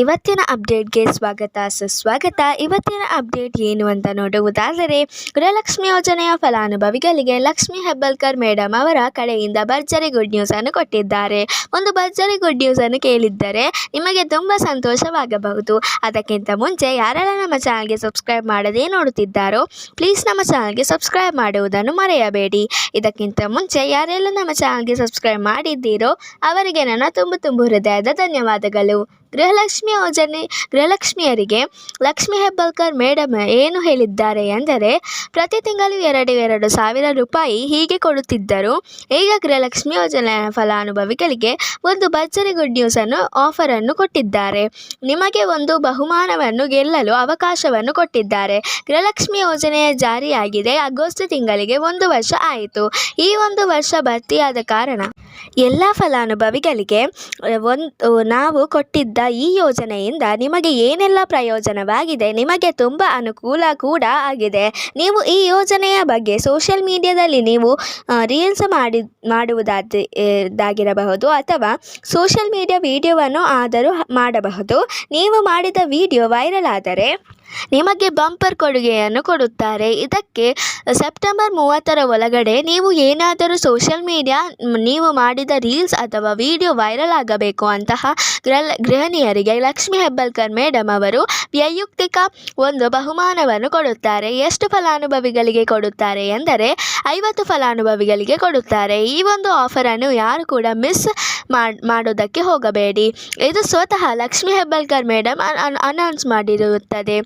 ಇವತ್ತಿನ ಅಪ್ಡೇಟ್ಗೆ ಸ್ವಾಗತ ಸುಸ್ವಾಗತ. ಇವತ್ತಿನ ಅಪ್ಡೇಟ್ ಏನು ಅಂತ ನೋಡುವುದಾದರೆ, ಗೃಹಲಕ್ಷ್ಮಿ ಯೋಜನೆಯ ಫಲಾನುಭವಿಗಳಿಗೆ ಲಕ್ಷ್ಮಿ ಹೆಬ್ಬಾಳ್ಕರ್ ಮೇಡಮ್ ಅವರ ಕಡೆಯಿಂದ ಭರ್ಜರಿ ಗುಡ್ ನ್ಯೂಸನ್ನು ಕೊಟ್ಟಿದ್ದಾರೆ. ಒಂದು ಭರ್ಜರಿ ಗುಡ್ ನ್ಯೂಸನ್ನು ಕೇಳಿದ್ದರೆ ನಿಮಗೆ ತುಂಬ ಸಂತೋಷವಾಗಬಹುದು. ಅದಕ್ಕಿಂತ ಮುಂಚೆ ಯಾರೆಲ್ಲ ನಮ್ಮ ಚಾನಲ್ಗೆ ಸಬ್ಸ್ಕ್ರೈಬ್ ಮಾಡದೇ ನೋಡುತ್ತಿದ್ದಾರೋ ಪ್ಲೀಸ್ ನಮ್ಮ ಚಾನಲ್ಗೆ ಸಬ್ಸ್ಕ್ರೈಬ್ ಮಾಡುವುದನ್ನು ಮರೆಯಬೇಡಿ. ಇದಕ್ಕಿಂತ ಮುಂಚೆ ಯಾರೆಲ್ಲ ನಮ್ಮ ಚಾನಲ್ಗೆ ಸಬ್ಸ್ಕ್ರೈಬ್ ಮಾಡಿದ್ದೀರೋ ಅವರಿಗೆ ನನ್ನ ತುಂಬ ಹೃದಯದ ಧನ್ಯವಾದಗಳು. ಗೃಹಲಕ್ಷ್ಮಿಯರಿಗೆ ಲಕ್ಷ್ಮಿ ಹೆಬ್ಬಾಳ್ಕರ್ ಮೇಡಮ್ ಏನು ಹೇಳಿದ್ದಾರೆ ಎಂದರೆ, ಪ್ರತಿ ತಿಂಗಳು 2,000 ರೂಪಾಯಿ ಹೀಗೆ ಕೊಡುತ್ತಿದ್ದರು. ಈಗ ಗೃಹಲಕ್ಷ್ಮಿ ಯೋಜನೆಯ ಫಲಾನುಭವಿಗಳಿಗೆ ಒಂದು ಭರ್ಜರಿ ಗುಡ್ ನ್ಯೂಸನ್ನು ಆಫರನ್ನು ಕೊಟ್ಟಿದ್ದಾರೆ. ನಿಮಗೆ ಒಂದು ಬಹುಮಾನವನ್ನು ಗೆಲ್ಲಲು ಅವಕಾಶವನ್ನು ಕೊಟ್ಟಿದ್ದಾರೆ. ಗೃಹಲಕ್ಷ್ಮಿ ಯೋಜನೆಯ ಜಾರಿಯಾಗಿದೆ ಆಗಸ್ಟ್ ತಿಂಗಳಿಗೆ 1 ವರ್ಷ ಆಯಿತು. ಈ 1 ವರ್ಷ ಭರ್ತಿಯಾದ ಕಾರಣ ಎಲ್ಲ ಫಲಾನುಭವಿಗಳಿಗೆ ನಾವು ಕೊಟ್ಟಿದ್ದ ಈ ಯೋಜನೆಯಿಂದ ನಿಮಗೆ ಏನೆಲ್ಲ ಪ್ರಯೋಜನವಾಗಿದೆ, ನಿಮಗೆ ತುಂಬ ಅನುಕೂಲ ಕೂಡ ಆಗಿದೆ. ನೀವು ಈ ಯೋಜನೆಯ ಬಗ್ಗೆ ಸೋಷಿಯಲ್ ಮೀಡಿಯಾದಲ್ಲಿ ನೀವು ರೀಲ್ಸ್ ಮಾಡುವುದಾಗಿರಬಹುದು ಅಥವಾ ಸೋಷಿಯಲ್ ಮೀಡಿಯಾ ವಿಡಿಯೋವನ್ನು ಆದರೂ ಮಾಡಬಹುದು. ನೀವು ಮಾಡಿದ ವಿಡಿಯೋ ವೈರಲ್ ಆದರೆ ನಿಮಗೆ ಬಂಪರ್ ಕೊಡುಗೆಯನ್ನು ಕೊಡುತ್ತಾರೆ. ಇದಕ್ಕೆ ಸೆಪ್ಟೆಂಬರ್ 30 ಒಳಗಡೆ ನೀವು ಏನಾದರೂ ಸೋಷಿಯಲ್ ಮೀಡಿಯಾ ನೀವು ಮಾಡಿದ ರೀಲ್ಸ್ ಅಥವಾ ವಿಡಿಯೋ ವೈರಲ್ ಆಗಬೇಕು ಅಂತಹ ಗೃಹಿಣಿಯರಿಗೆ ಲಕ್ಷ್ಮಿ ಹೆಬ್ಬಾಳ್ಕರ್ ಮೇಡಮ್ ಅವರು ವೈಯಕ್ತಿಕ ಒಂದು ಬಹುಮಾನವನ್ನು ಕೊಡುತ್ತಾರೆ. ಎಷ್ಟು ಫಲಾನುಭವಿಗಳಿಗೆ ಕೊಡುತ್ತಾರೆ ಎಂದರೆ 50 ಫಲಾನುಭವಿಗಳಿಗೆ ಕೊಡುತ್ತಾರೆ. ಈ ಒಂದು ಆಫರನ್ನು ಯಾರು ಕೂಡ ಮಿಸ್ ಮಾಡೋದಕ್ಕೆ ಹೋಗಬೇಡಿ. ಇದು ಸ್ವತಃ ಲಕ್ಷ್ಮಿ ಹೆಬ್ಬಾಳ್ಕರ್ ಮೇಡಮ್ ಅನೌನ್ಸ್ ಮಾಡಿರುತ್ತದೆ.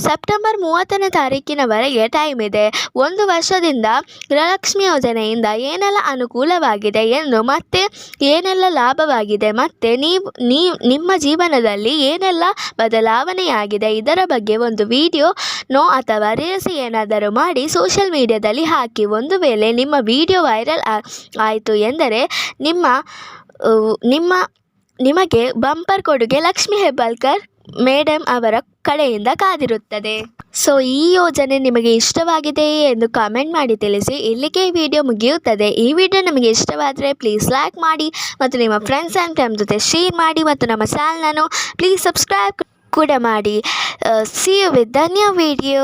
ಸೆಪ್ಟೆಂಬರ್ 30ನೇ ತಾರೀಕಿನವರೆಗೆ ಟೈಮ್ ಇದೆ. 1 ವರ್ಷದಿಂದ ಗೃಹಲಕ್ಷ್ಮಿ ಯೋಜನೆಯಿಂದ ಏನೆಲ್ಲ ಅನುಕೂಲವಾಗಿದೆ ಎಂದು ಮತ್ತೆ ಏನೆಲ್ಲ ಲಾಭವಾಗಿದೆ ಮತ್ತು ನಿಮ್ಮ ಜೀವನದಲ್ಲಿ ಏನೆಲ್ಲ ಬದಲಾವಣೆಯಾಗಿದೆ ಇದರ ಬಗ್ಗೆ ಒಂದು ವಿಡಿಯೋನೋ ಅಥವಾ ರೀಲ್ಸ್ ಏನಾದರೂ ಮಾಡಿ ಸೋಷಿಯಲ್ ಮೀಡಿಯಾದಲ್ಲಿ ಹಾಕಿ. ಒಂದು ವೇಳೆ ನಿಮ್ಮ ವಿಡಿಯೋ ವೈರಲ್ ಆಯಿತು ಎಂದರೆ ನಿಮಗೆ ಬಂಪರ್ ಕೊಡುಗೆ ಲಕ್ಷ್ಮಿ ಹೆಬ್ಬಾಳ್ಕರ್ ಮೇಡಮ್ ಅವರ ಕಡೆಯಿಂದ ಕಾದಿರುತ್ತದೆ. ಸೊ ಈ ಯೋಜನೆ ನಿಮಗೆ ಇಷ್ಟವಾಗಿದೆಯೇ ಎಂದು ಕಾಮೆಂಟ್ ಮಾಡಿ ತಿಳಿಸಿ. ಇಲ್ಲಿಗೆ ಈ ವಿಡಿಯೋ ಮುಗಿಯುತ್ತದೆ. ಈ ವಿಡಿಯೋ ನಿಮಗೆ ಇಷ್ಟವಾದರೆ ಪ್ಲೀಸ್ ಲೈಕ್ ಮಾಡಿ ಮತ್ತು ನಿಮ್ಮ ಫ್ರೆಂಡ್ಸ್ ಆ್ಯಂಡ್ ಫ್ಯಾಮಿಲಿ ಜೊತೆ ಶೇರ್ ಮಾಡಿ ಮತ್ತು ನಮ್ಮ ಚಾನಲನ್ನು ಪ್ಲೀಸ್ ಸಬ್ಸ್ಕ್ರೈಬ್ ಕೂಡ ಮಾಡಿ. See you with the new video.